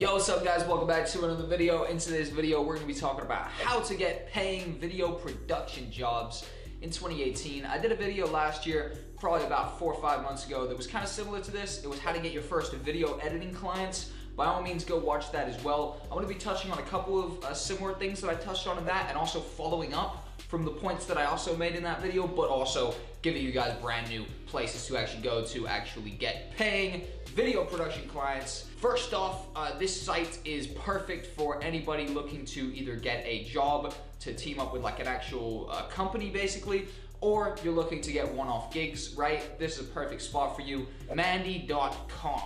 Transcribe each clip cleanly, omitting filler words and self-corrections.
Yo, what's up guys? Welcome back to another video. In today's video, we're gonna be talking about how to get paying video production jobs in 2018. I did a video last year, probably about 4 or 5 months ago, that was kind of similar to this. It was how to get your first video editing clients. By all means, go watch that as well. I'm gonna be touching on a couple of similar things that I touched on in that, and also following up from the points that I also made in that video, but also giving you guys brand new places to actually go to actually get paying video production clients. First off, this site is perfect for anybody looking to either get a job to team up with like an actual company basically, or you're looking to get one-off gigs, right? This is a perfect spot for you. Mandy.com.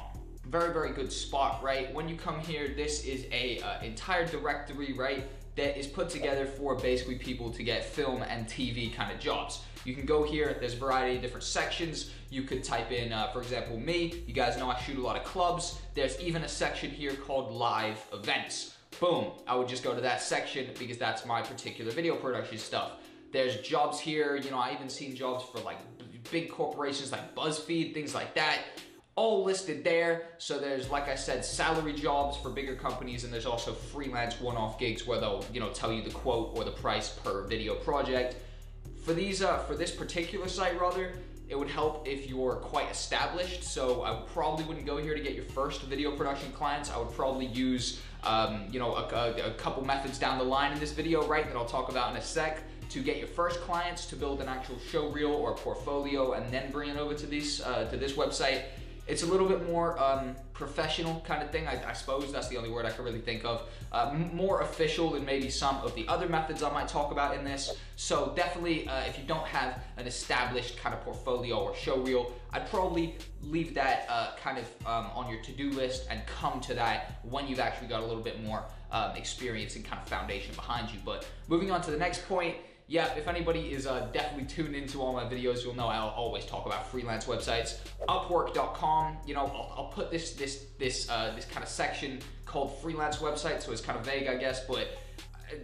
Very, very good spot, right? When you come here, this is a entire directory, right, that is put together for basically people to get film and TV kind of jobs. You can go here, there's a variety of different sections. You could type in, for example, me. You guys know I shoot a lot of clubs. There's even a section here called live events. Boom, I would just go to that section because that's my particular video production stuff. There's jobs here, you know, I even seen jobs for like big corporations like BuzzFeed, things like that. All listed there. So there's, like I said, salary jobs for bigger companies, and there's also freelance one-off gigs where they'll, you know, tell you the quote or the price per video project. For these, for this particular site rather, it would help if you're quite established. So I probably wouldn't go here to get your first video production clients. I would probably use, you know, a couple methods down the line in this video, right, that I'll talk about in a sec, to get your first clients, to build an actual show reel or portfolio, and then bring it over to these, to this website. It's a little bit more professional kind of thing. I suppose that's the only word I could really think of. More official than maybe some of the other methods I might talk about in this. So definitely, if you don't have an established kind of portfolio or show reel, I'd probably leave that kind of on your to-do list and come to that when you've actually got a little bit more experience and kind of foundation behind you. But moving on to the next point, yeah, if anybody is definitely tuned into all my videos, you'll know I'll always talk about freelance websites. Upwork.com, you know, I'll put this kind of section called freelance website, so it's kind of vague, I guess, but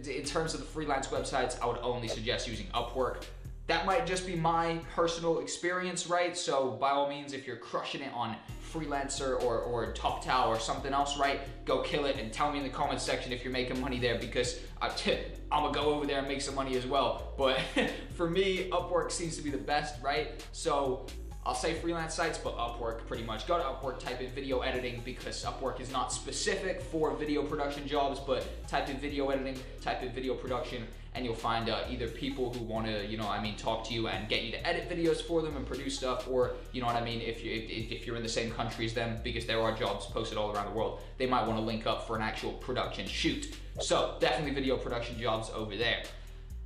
in terms of the freelance websites, I would only suggest using Upwork. That might just be my personal experience, right? So by all means, if you're crushing it on Freelancer or TalkTal or something else, right, go kill it and tell me in the comments section if you're making money there, because I'm gonna go over there and make some money as well. But for me, Upwork seems to be the best, right? So I'll say freelance sites, but Upwork pretty much. Go to Upwork, type in video editing, because Upwork is not specific for video production jobs, but type in video editing, type in video production, and you'll find either people who want to, you know, I mean, talk to you and get you to edit videos for them and produce stuff, or, you know what I mean, if you're in the same country as them, because there are jobs posted all around the world, they might want to link up for an actual production shoot. So definitely video production jobs over there.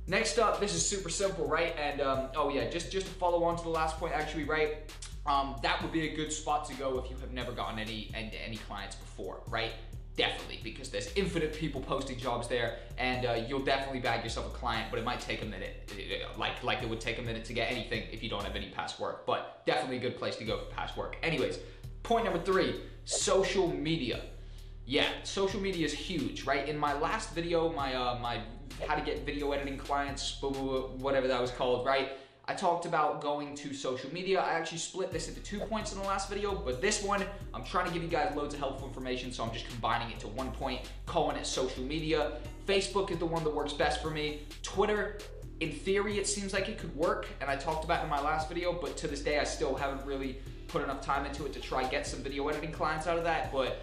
Next up, this is super simple, right? And oh yeah, just to follow on to the last point actually, right? That would be a good spot to go if you have never gotten any clients before, right? Definitely, because there's infinite people posting jobs there, and you'll definitely bag yourself a client, but it might take a minute, like it would take a minute to get anything if you don't have any past work, but definitely a good place to go for past work. Anyways, point number 3, social media. Yeah, social media is huge, right? In my last video, my how to get video editing clients, whatever that was called, right? I talked about going to social media. I actually split this into 2 points in the last video, but this one, I'm trying to give you guys loads of helpful information, so I'm just combining it to 1 point, calling it social media. Facebook is the one that works best for me. Twitter, in theory, it seems like it could work, and I talked about it in my last video, but to this day, I still haven't really put enough time into it to try get some video editing clients out of that. But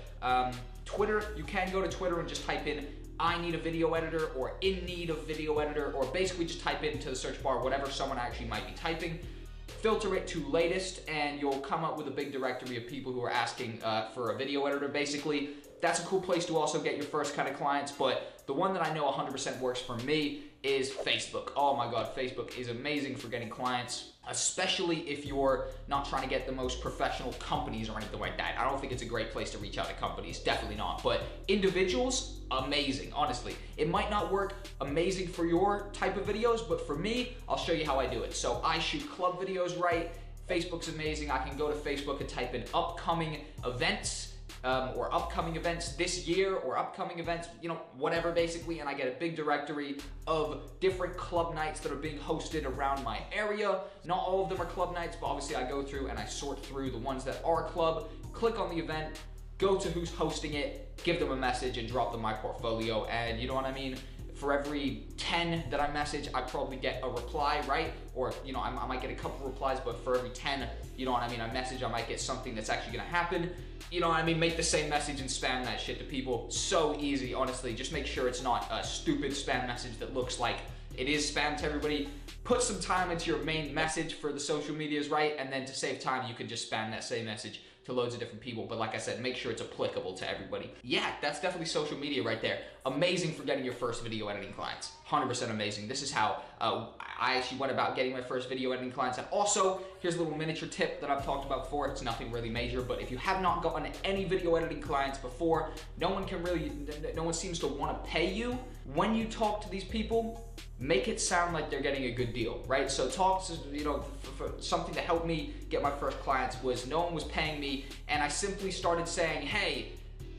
Twitter, you can go to Twitter and just type in I need a video editor or in need of video editor, or basically just type into the search bar whatever someone actually might be typing. Filter it to latest, and you'll come up with a big directory of people who are asking for a video editor, basically. That's a cool place to also get your first kind of clients, but the one that I know 100% works for me is Facebook. Oh my God, Facebook is amazing for getting clients, especially if you're not trying to get the most professional companies or anything like that. I don't think it's a great place to reach out to companies, definitely not. But individuals, amazing, honestly. It might not work amazing for your type of videos, but for me, I'll show you how I do it. So I shoot club videos, right? Facebook's amazing. I can go to Facebook and type in upcoming events, or upcoming events this year, or upcoming events, you know, whatever basically, and I get a big directory of different club nights that are being hosted around my area. Not all of them are club nights, but obviously I go through and I sort through the ones that are club, click on the event, go to who's hosting it, give them a message and drop them my portfolio. And you know what I mean? For every 10 that I message, I probably get a reply, right? Or, you know, I might get a couple replies, but for every 10, you know what I mean, I message, I might get something that's actually gonna happen. You know what I mean? Make the same message and spam that shit to people. So easy, honestly. Just make sure it's not a stupid spam message that looks like it is spam to everybody. Put some time into your main message for the social medias, right? And then to save time, you can just spam that same message to loads of different people. But like I said, make sure it's applicable to everybody. Yeah, that's definitely social media right there. Amazing for getting your first video editing clients. 100% amazing. This is how I actually went about getting my first video editing clients. And also, here's a little miniature tip that I've talked about before. It's nothing really major, but if you have not gotten any video editing clients before, no one seems to want to pay you. When you talk to these people, make it sound like they're getting a good deal, right? So talk to, you know, for something to help me get my first clients was no one was paying me, and I simply started saying, hey,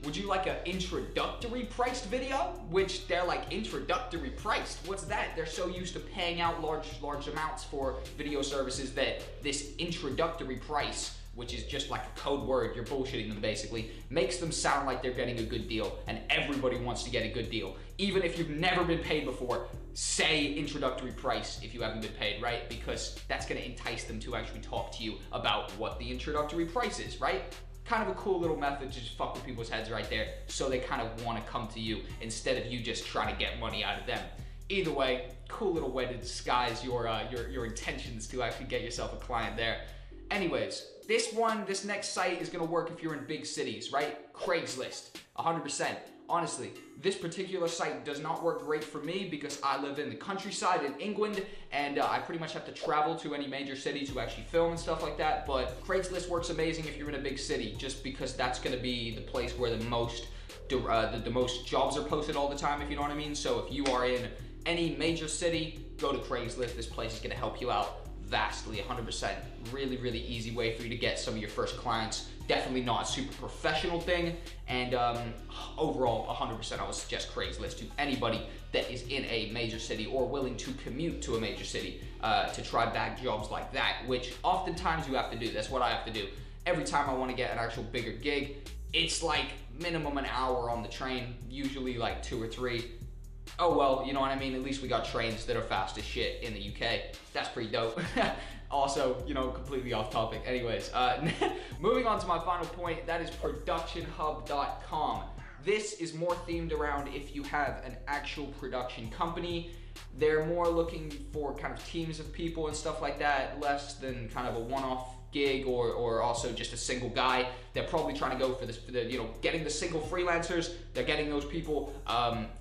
would you like an introductory priced video? Which they're like, introductory priced? What's that? They're so used to paying out large amounts for video services that this introductory price, which is just like a code word, you're bullshitting them basically, makes them sound like they're getting a good deal, and everybody wants to get a good deal. Even if you've never been paid before, say introductory price if you haven't been paid, right? Because that's gonna entice them to actually talk to you about what the introductory price is, right? Kind of a cool little method to just fuck with people's heads right there, so they kind of wanna come to you instead of you just trying to get money out of them. Either way, cool little way to disguise your intentions to actually get yourself a client there. Anyways, this next site is gonna work if you're in big cities, right? Craigslist, 100%. Honestly, this particular site does not work great for me because I live in the countryside in England, and I pretty much have to travel to any major city to actually film and stuff like that. But Craigslist works amazing if you're in a big city, just because that's gonna be the place where the most jobs are posted all the time, if you know what I mean. So if you are in any major city, go to Craigslist. This place is gonna help you out vastly, 100%. Really, really easy way for you to get some of your first clients. Definitely not a super professional thing, and overall, 100% I would suggest Craigslist to anybody that is in a major city or willing to commute to a major city to try bag jobs like that, which oftentimes you have to do. That's what I have to do. Every time I want to get an actual bigger gig, it's like minimum an hour on the train, usually like 2 or 3. Oh well, you know what I mean? At least we got trains that are fast as shit in the UK. That's pretty dope. Also, you know, completely off topic. Anyways, moving on to my final point, that is productionhub.com. This is more themed around if you have an actual production company. They're more looking for kind of teams of people and stuff like that, less than kind of a one-off gig or also just a single guy. They're probably trying to go for the you know, getting the single freelancers. They're getting those people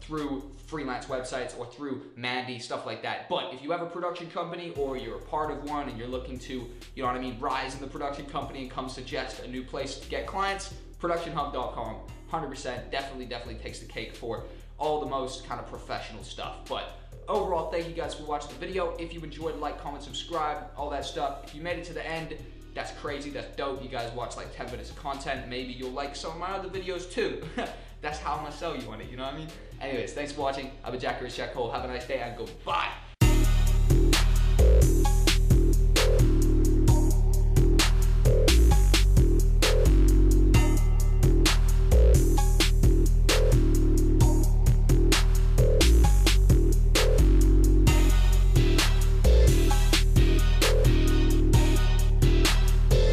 through freelance websites or through Mandy, stuff like that. But if you have a production company or you're a part of one and you're looking to, you know what I mean, rise in the production company and come suggest a new place to get clients, productionhub.com, 100%, definitely takes the cake for all the most kind of professional stuff. But overall, thank you guys for watching the video. If you enjoyed, like, comment, subscribe, all that stuff. If you made it to the end, that's crazy, that's dope. You guys watched like 10 minutes of content. Maybe you'll like some of my other videos too. That's how I'm gonna sell you on it, you know what I mean? Anyways, thanks for watching. I've been ItsJackCole. Have a nice day and goodbye.